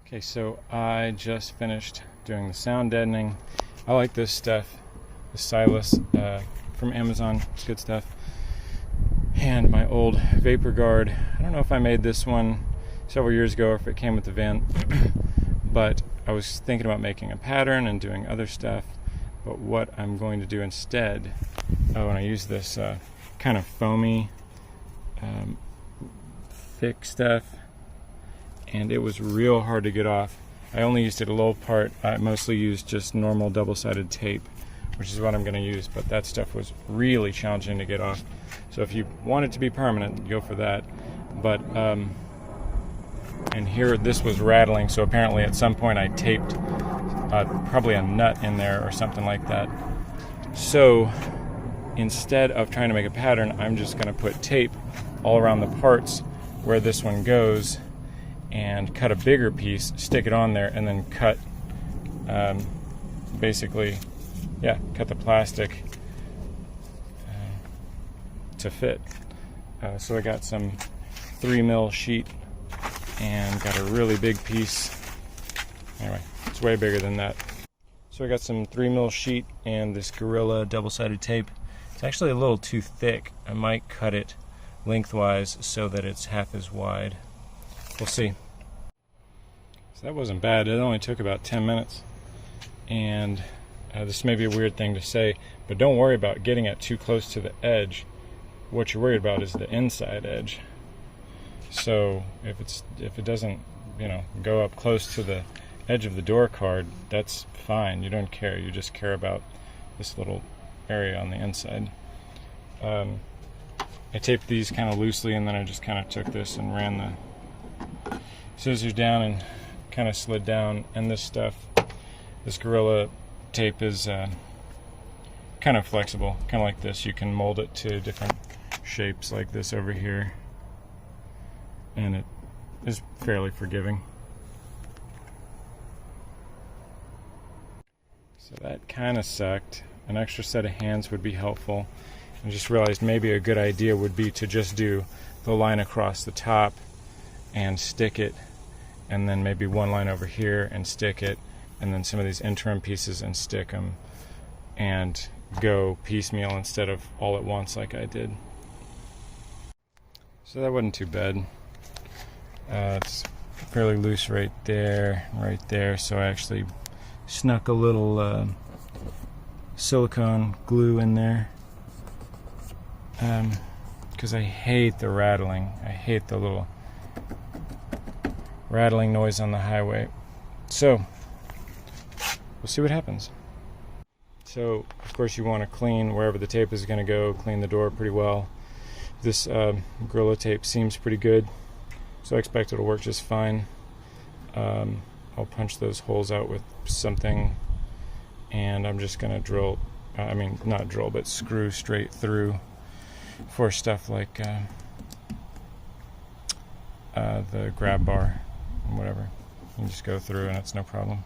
Okay, so I just finished doing the sound deadening. I like this stuff, the Silas from Amazon. It's good stuff. And my old Vapor Guard. I don't know if I made this one several years ago or if it came with the van, but I was thinking about making a pattern and doing other stuff. But what I'm going to do instead, when I use this kind of foamy, thick stuff, and it was real hard to get off. I only used it a little part. I mostly used just normal double-sided tape, which is what I'm going to use, but that stuff was really challenging to get off. So if you want it to be permanent, go for that. But and here this was rattling, so apparently at some point I taped probably a nut in there or something like that. So instead of trying to make a pattern, I'm just going to put tape all around the parts where this one goes and cut a bigger piece, stick it on there, and then cut cut the plastic to fit. So I got some 3mm sheet and got a really big piece. Anyway, it's way bigger than that. So I got some 3mm sheet and this Gorilla double-sided tape. It's actually a little too thick. I might cut it lengthwise so that it's half as wide. We'll see. So that wasn't bad. It only took about 10 minutes. And this may be a weird thing to say, but don't worry about getting it too close to the edge. What you're worried about is the inside edge. So if it doesn't, go up close to the edge of the door card, that's fine. You don't care. You just care about this little area on the inside. I taped these kind of loosely, and then I just kind of took this and ran the scissors down and kind of slid down. And this Gorilla tape is kind of flexible, kind of like this. You can mold it to different shapes like this over here, and it is fairly forgiving. So that kind of sucked. An extra set of hands would be helpful. I just realized maybe a good idea would be to just do the line across the top and stick it, and then maybe one line over here and stick it, and then some of these interim pieces and stick them, and go piecemeal instead of all at once like I did. So that wasn't too bad. It's fairly loose right there, so I actually snuck a little silicone glue in there, because I hate the rattling. I hate the little rattling noise on the highway. So we'll see what happens. So of course you want to clean wherever the tape is going to go, clean the door pretty well. This Gorilla tape seems pretty good, so I expect it'll work just fine. I'll punch those holes out with something, and I'm just going to screw straight through for stuff like the grab bar and whatever. You can just go through and it's no problem.